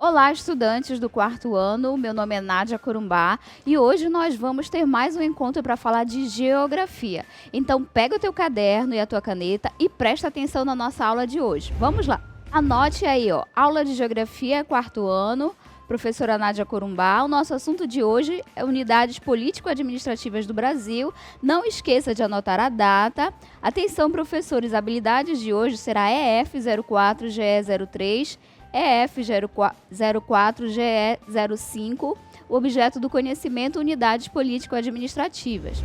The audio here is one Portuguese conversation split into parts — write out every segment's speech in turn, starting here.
Olá, estudantes do quarto ano. Meu nome é Nádia Corumbá e hoje nós vamos ter mais um encontro para falar de geografia. Então, pega o teu caderno e a tua caneta e presta atenção na nossa aula de hoje. Vamos lá. Anote aí, aula de geografia, quarto ano, professora Nádia Corumbá. O nosso assunto de hoje é unidades político-administrativas do Brasil. Não esqueça de anotar a data. Atenção, professores, a habilidade de hoje será EF 04 GE 03. EF 04 GE 05, o objeto do conhecimento, unidades político-administrativas.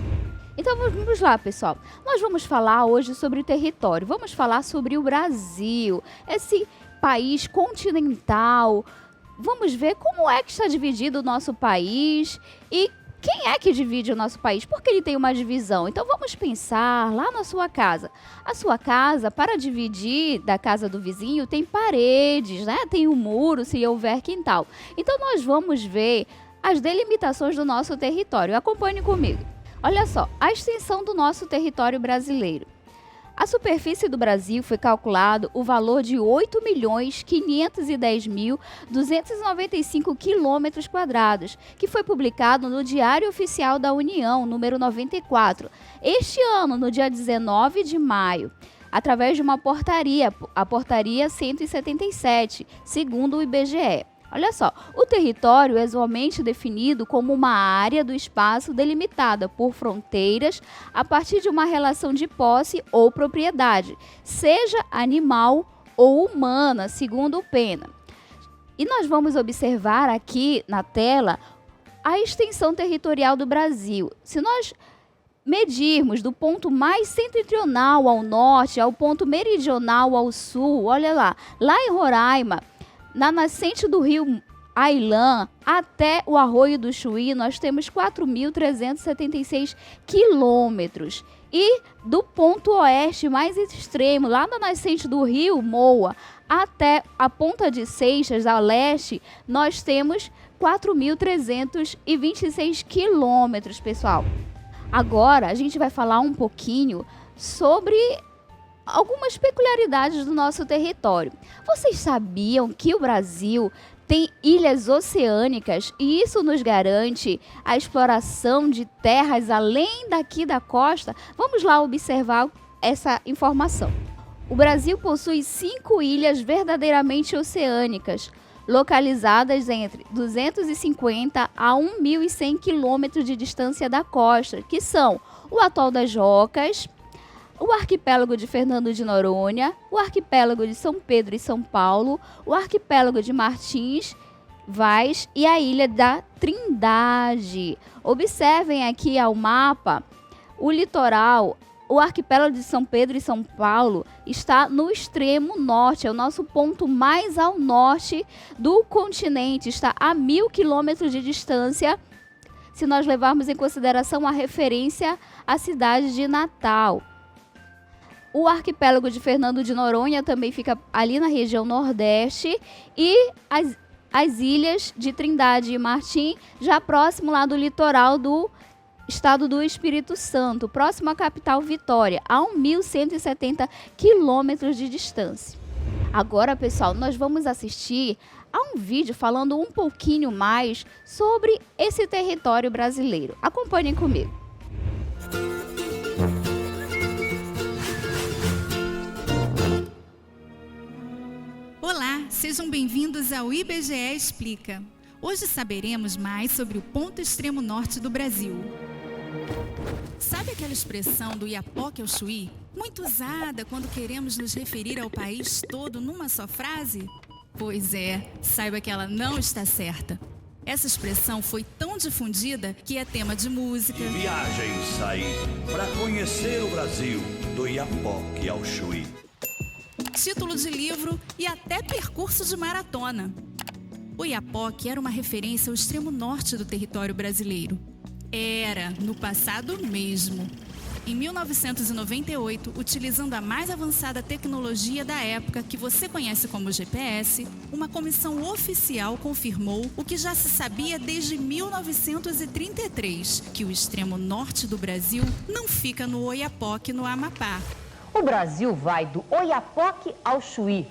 Então vamos lá, pessoal. Nós vamos falar hoje sobre o território, vamos falar sobre o Brasil, esse país continental. Vamos ver como é que está dividido o nosso país e quem é que divide o nosso país? Por que ele tem uma divisão? Então vamos pensar lá na sua casa. A sua casa, para dividir da casa do vizinho, tem paredes, né? Tem um muro, se houver quintal. Então nós vamos ver as delimitações do nosso território. Acompanhe comigo. Olha só, a extensão do nosso território brasileiro. A superfície do Brasil foi calculado o valor de 8.510.295 km², que foi publicado no Diário Oficial da União, número 94, este ano, no dia 19 de maio, através de uma portaria, a Portaria 177, segundo o IBGE. Olha só, o território é usualmente definido como uma área do espaço delimitada por fronteiras a partir de uma relação de posse ou propriedade, seja animal ou humana, segundo o Pena. E nós vamos observar aqui na tela a extensão territorial do Brasil. Se nós medirmos do ponto mais setentrional ao norte ao ponto meridional ao sul, olha lá em Roraima, na nascente do rio Ailã até o Arroio do Chuí, nós temos 4.376 quilômetros. E do ponto oeste mais extremo, lá na nascente do rio Moa, até a Ponta de Seixas, a leste, nós temos 4.326 quilômetros, pessoal. Agora, a gente vai falar um pouquinho sobre algumas peculiaridades do nosso território. Vocês sabiam que o Brasil tem ilhas oceânicas e isso nos garante a exploração de terras além daqui da costa? Vamos lá observar essa informação. O Brasil possui 5 ilhas verdadeiramente oceânicas, localizadas entre 250 a 1.100 quilômetros de distância da costa, que são o Atol das Rocas, o arquipélago de Fernando de Noronha, o arquipélago de São Pedro e São Paulo, o arquipélago de Martins, Vaz e a ilha da Trindade. Observem aqui ao mapa, o litoral, o arquipélago de São Pedro e São Paulo está no extremo norte, é o nosso ponto mais ao norte do continente, está a 1.000 quilômetros de distância, se nós levarmos em consideração a referência à cidade de Natal. O arquipélago de Fernando de Noronha também fica ali na região nordeste e as ilhas de Trindade e Martim, já próximo lá do litoral do estado do Espírito Santo, próximo à capital Vitória, a 1.170 quilômetros de distância. Agora, pessoal, nós vamos assistir a um vídeo falando um pouquinho mais sobre esse território brasileiro. Acompanhem comigo. Olá, sejam bem-vindos ao IBGE Explica. Hoje saberemos mais sobre o ponto extremo norte do Brasil. Sabe aquela expressão do Iapoque ao Chuí? Muito usada quando queremos nos referir ao país todo numa só frase? Pois é, saiba que ela não está certa. Essa expressão foi tão difundida que é tema de música, Viagens aí para conhecer o Brasil, do Iapoque ao Chuí. título de livro e até percurso de maratona. O Iapoque era uma referência ao extremo norte do território brasileiro. Era, no passado mesmo. Em 1998, utilizando a mais avançada tecnologia da época, que você conhece como GPS, uma comissão oficial confirmou o que já se sabia desde 1933, que o extremo norte do Brasil não fica no Oiapoque, no Amapá. O Brasil vai do Oiapoque ao Chuí.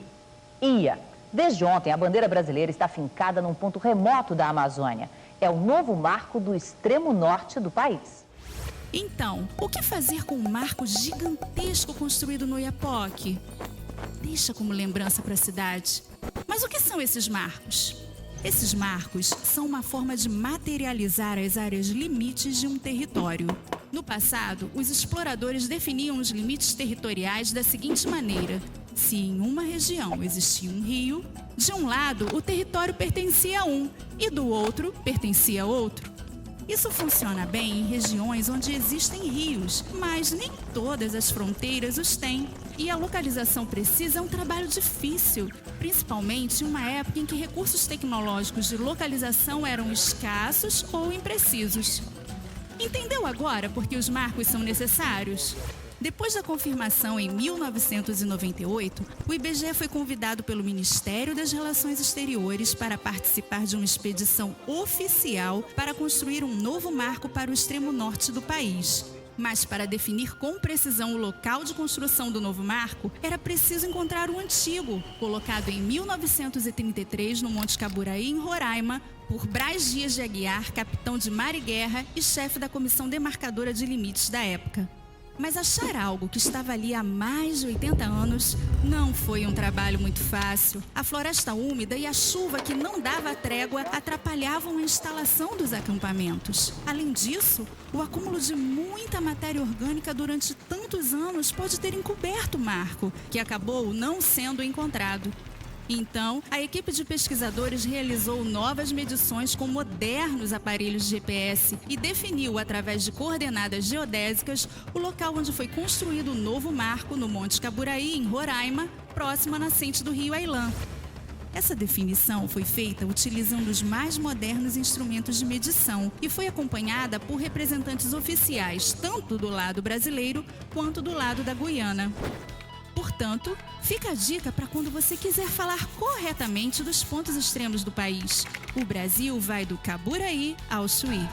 Ia Desde ontem, a bandeira brasileira está fincada num ponto remoto da Amazônia. É o novo marco do extremo norte do país. Então, o que fazer com um marco gigantesco construído no Oiapoque? Deixa como lembrança para a cidade. Mas o que são esses marcos? Esses marcos são uma forma de materializar as áreas limites de um território. No passado, os exploradores definiam os limites territoriais da seguinte maneira: se em uma região existia um rio, de um lado o território pertencia a um e do outro pertencia a outro. Isso funciona bem em regiões onde existem rios, mas nem todas as fronteiras os têm. E a localização precisa é um trabalho difícil, principalmente em uma época em que recursos tecnológicos de localização eram escassos ou imprecisos. Entendeu agora por que os marcos são necessários? Depois da confirmação em 1998, o IBGE foi convidado pelo Ministério das Relações Exteriores para participar de uma expedição oficial para construir um novo marco para o extremo norte do país. Mas para definir com precisão o local de construção do novo marco, era preciso encontrar o antigo, colocado em 1933 no Monte Caburaí, em Roraima, por Braz Dias de Aguiar, capitão de mar e guerra e chefe da comissão demarcadora de limites da época. Mas achar algo que estava ali há mais de 80 anos não foi um trabalho muito fácil. A floresta úmida e a chuva que não dava trégua atrapalhavam a instalação dos acampamentos. Além disso, o acúmulo de muita matéria orgânica durante tantos anos pode ter encoberto o marco, que acabou não sendo encontrado. Então, a equipe de pesquisadores realizou novas medições com modernos aparelhos de GPS e definiu, através de coordenadas geodésicas, o local onde foi construído o novo marco no Monte Caburaí, em Roraima, próximo à nascente do rio Ailã. Essa definição foi feita utilizando os mais modernos instrumentos de medição e foi acompanhada por representantes oficiais, tanto do lado brasileiro quanto do lado da Guiana. Portanto, fica a dica para quando você quiser falar corretamente dos pontos extremos do país. O Brasil vai do Caburaí ao Chuí.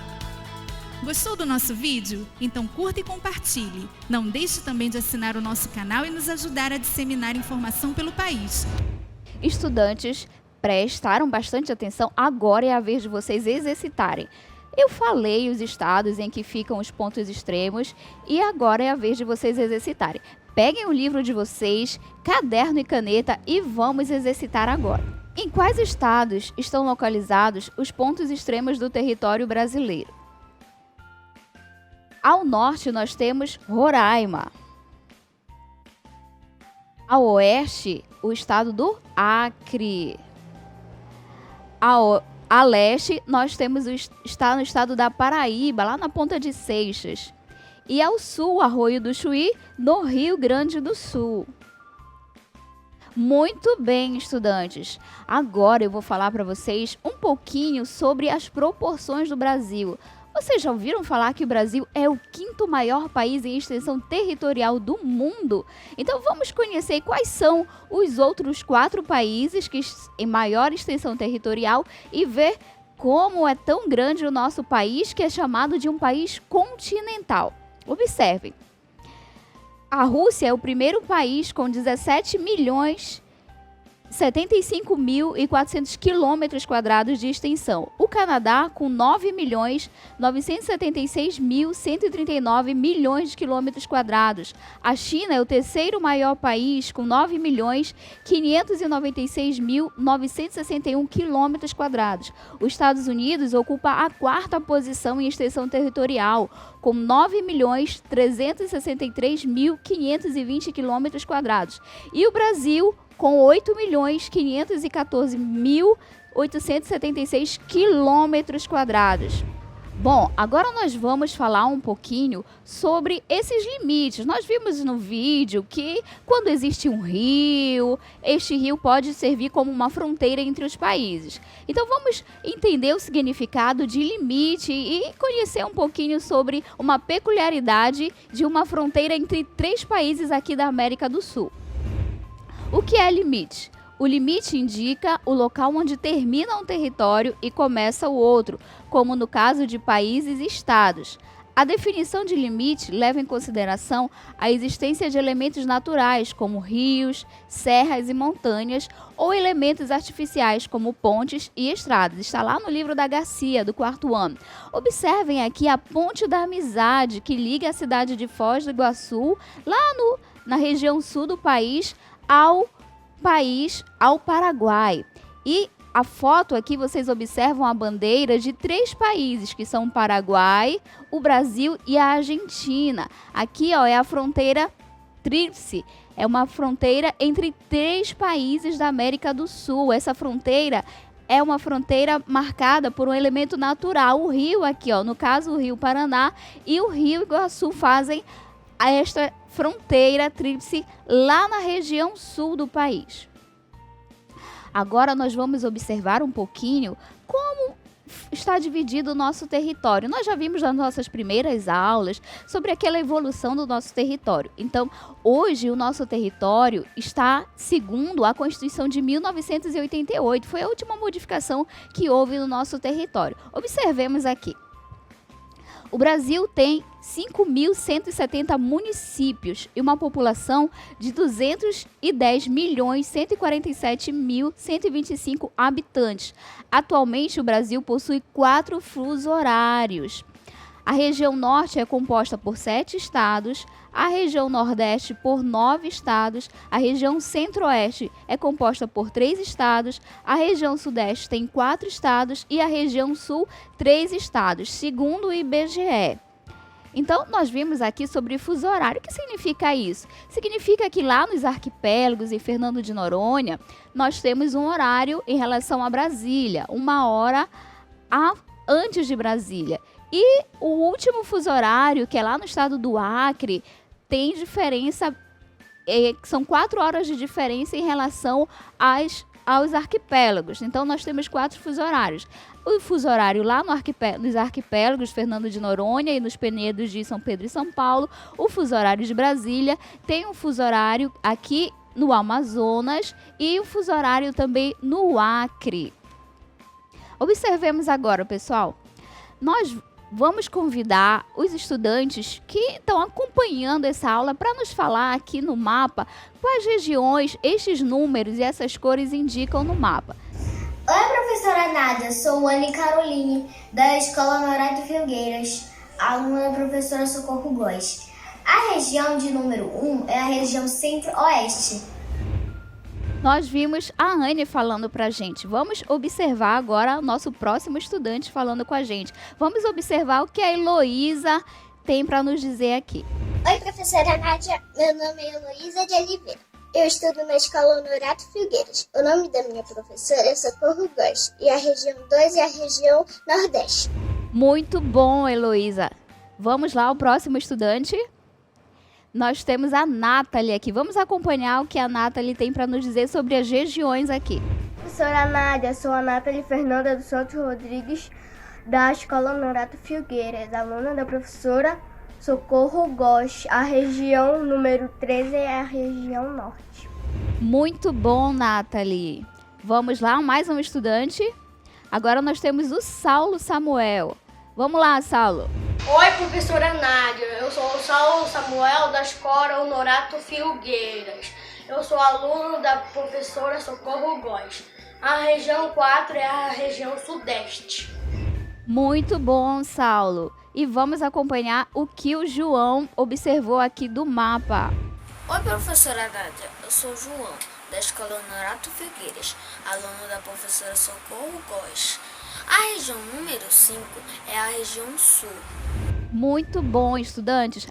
Gostou do nosso vídeo? Então curta e compartilhe. Não deixe também de assinar o nosso canal e nos ajudar a disseminar informação pelo país. Estudantes, prestaram bastante atenção, agora é a vez de vocês exercitarem. Eu falei os estados em que ficam os pontos extremos e agora é a vez de vocês exercitarem. Peguem o livro de vocês, caderno e caneta e vamos exercitar agora. Em quais estados estão localizados os pontos extremos do território brasileiro? Ao norte nós temos Roraima. Ao oeste, o estado do Acre. A leste, nós temos no estado da Paraíba, lá na Ponta de Seixas. E ao sul, Arroio do Chuí, no Rio Grande do Sul. Muito bem, estudantes. Agora eu vou falar para vocês um pouquinho sobre as proporções do Brasil. Vocês já ouviram falar que o Brasil é o 5º maior país em extensão territorial do mundo? Então vamos conhecer quais são os outros 4 países que em maior extensão territorial e ver como é tão grande o nosso país, que é chamado de um país continental. Observem, a Rússia é o primeiro país com 17.075.400 quilômetros quadrados de extensão. O Canadá com 9.976.139 milhões de quilômetros quadrados. A China é o terceiro maior país com 9.596.961 quilômetros quadrados. Os Estados Unidos ocupa a 4ª posição em extensão territorial, com 9.363.520 quilômetros quadrados. E o Brasil com 8.514.876 quilômetros quadrados. Bom, agora nós vamos falar um pouquinho sobre esses limites. Nós vimos no vídeo que quando existe um rio, este rio pode servir como uma fronteira entre os países. Então vamos entender o significado de limite e conhecer um pouquinho sobre uma peculiaridade de uma fronteira entre 3 países aqui da América do Sul. O que é limite? O limite indica o local onde termina um território e começa o outro, como no caso de países e estados. A definição de limite leva em consideração a existência de elementos naturais, como rios, serras e montanhas, ou elementos artificiais, como pontes e estradas. Está lá no livro da Garcia, do 4º ano. Observem aqui a Ponte da Amizade, que liga a cidade de Foz do Iguaçu, lá na região sul do país, ao Paraguai. E a foto aqui, vocês observam a bandeira de 3 países, que são o Paraguai, o Brasil e a Argentina. Aqui, ó, é a fronteira tríplice. É uma fronteira entre 3 países da América do Sul. Essa fronteira é uma fronteira marcada por um elemento natural. O rio aqui, ó, no caso o Rio Paraná e o Rio Iguaçu fazem esta fronteira tríplice lá na região sul do país. Agora nós vamos observar um pouquinho como está dividido o nosso território. Nós já vimos nas nossas primeiras aulas sobre aquela evolução do nosso território. Então, hoje o nosso território está segundo a Constituição de 1988. Foi a última modificação que houve no nosso território. Observemos aqui. O Brasil tem 5.170 municípios e uma população de 210.147.125 habitantes. Atualmente, o Brasil possui 4 fusos horários. A região norte é composta por 7 estados, a região nordeste por 9 estados, a região centro-oeste é composta por 3 estados, a região sudeste tem 4 estados e a região sul 3 estados, segundo o IBGE. Então, nós vimos aqui sobre fuso horário. O que significa isso? Significa que lá nos arquipélagos em Fernando de Noronha, nós temos um horário em relação a Brasília, 1 hora antes de Brasília. E o último fuso horário, que é lá no estado do Acre, tem diferença, são 4 horas de diferença em relação aos arquipélagos. Então, nós temos 4 fuso horários. O fuso horário lá nos arquipélagos, Fernando de Noronha e nos penedos de São Pedro e São Paulo. O fuso horário de Brasília tem um fuso horário aqui no Amazonas e o fuso horário também no Acre. Observemos agora, pessoal. Nós vamos convidar os estudantes que estão acompanhando essa aula para nos falar aqui no mapa quais regiões estes números e essas cores indicam no mapa. Oi, professora Nádia, sou Anne Caroline, da Escola Norato Filgueiras, aluna da professora Socorro Góes. A região de número 1 é a região centro-oeste. Nós vimos a Anne falando pra gente. Vamos observar agora o nosso próximo estudante falando com a gente. Vamos observar o que a Heloísa tem para nos dizer aqui. Oi, professora Nádia. Meu nome é Heloísa de Oliveira. Eu estudo na Escola Norato Filgueiras. O nome da minha professora é Socorro Góes. E a região 2 é a região Nordeste. Muito bom, Heloísa. Vamos lá, o próximo estudante. Nós temos a Nathalie aqui. Vamos acompanhar o que a Nathalie tem para nos dizer sobre as regiões aqui. Professora Nádia, sou a Nathalie Fernanda dos Santos Rodrigues, da Escola Norato Filgueiras, aluna da professora Socorro Góes. A região número 13 é a região norte. Muito bom, Nathalie. Vamos lá, mais um estudante. Agora nós temos o Saulo Samuel. Vamos lá, Saulo. Oi, professora Nádia. Eu sou o Saulo Samuel da Escola Norato Filgueiras. Eu sou aluno da professora Socorro Góes. A região 4 é a região sudeste. Muito bom, Saulo. E vamos acompanhar o que o João observou aqui do mapa. Oi, professora Nádia. Eu sou o João, da Escola Norato Filgueiras, aluno da professora Socorro Góes. A região número 5 é a região sul. Muito bom, estudantes.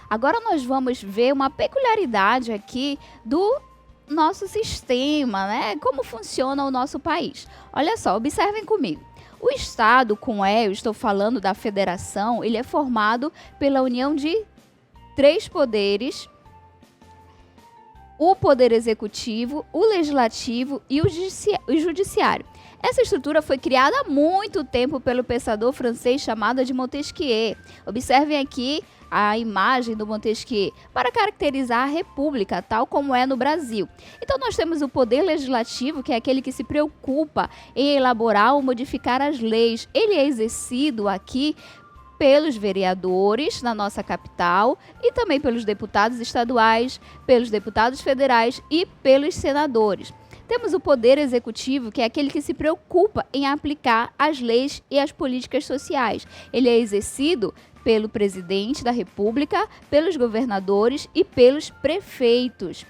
Agora nós vamos ver uma peculiaridade aqui do nosso sistema, né? Como funciona o nosso país. Olha só, observem comigo. O Estado, eu estou falando da federação, ele é formado pela união de 3 poderes: o poder executivo, o legislativo e o judiciário. Essa estrutura foi criada há muito tempo pelo pensador francês chamado de Montesquieu. Observem aqui a imagem do Montesquieu para caracterizar a república, tal como é no Brasil. Então nós temos o poder legislativo, que é aquele que se preocupa em elaborar ou modificar as leis. Ele é exercido aqui pelos vereadores na nossa capital e também pelos deputados estaduais, pelos deputados federais e pelos senadores. Temos o Poder Executivo, que é aquele que se preocupa em aplicar as leis e as políticas sociais. Ele é exercido pelo presidente da República, pelos governadores e pelos prefeitos.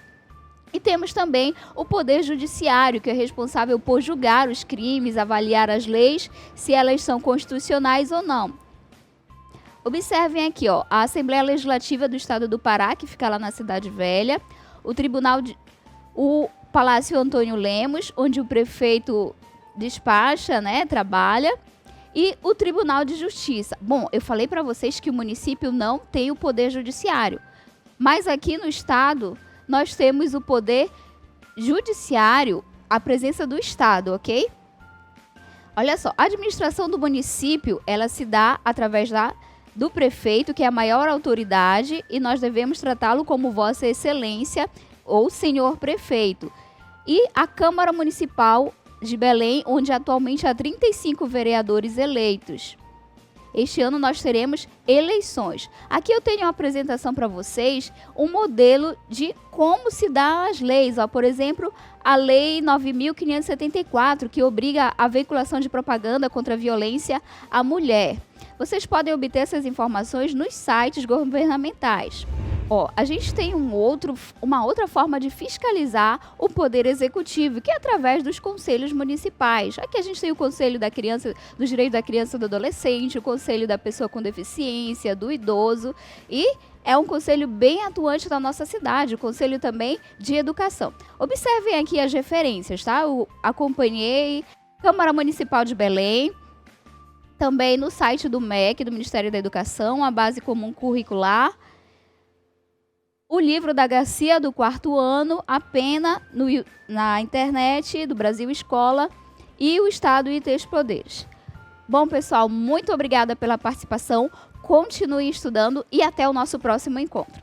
E temos também o Poder Judiciário, que é responsável por julgar os crimes, avaliar as leis, se elas são constitucionais ou não. Observem aqui, ó, a Assembleia Legislativa do Estado do Pará, que fica lá na Cidade Velha, o Palácio Antônio Lemos, onde o prefeito despacha, né, trabalha, e o Tribunal de Justiça. Bom, eu falei para vocês que o município não tem o Poder Judiciário, mas aqui no Estado nós temos o Poder Judiciário, a presença do Estado, ok? Olha só, a administração do município, ela se dá através do prefeito, que é a maior autoridade, e nós devemos tratá-lo como Vossa Excelência ou Senhor Prefeito. E a Câmara Municipal de Belém, onde atualmente há 35 vereadores eleitos. Este ano nós teremos eleições. Aqui eu tenho uma apresentação para vocês, um modelo de como se dá as leis. Ó, por exemplo, a Lei 9.574, que obriga a veiculação de propaganda contra a violência à mulher. Vocês podem obter essas informações nos sites governamentais. Ó, a gente tem uma outra forma de fiscalizar o Poder Executivo, que é através dos conselhos municipais. Aqui a gente tem o Conselho da Criança, dos Direitos da Criança e do Adolescente, o Conselho da Pessoa com Deficiência, do Idoso, e é um conselho bem atuante da nossa cidade, o Conselho também de Educação. Observem aqui as referências, tá? Eu acompanhei Câmara Municipal de Belém, também no site do MEC, do Ministério da Educação, a Base Comum Curricular, o livro da Garcia do 4º ano, a Pena na internet do Brasil Escola e o Estado e Três Poderes. Bom, pessoal, muito obrigada pela participação. Continue estudando e até o nosso próximo encontro.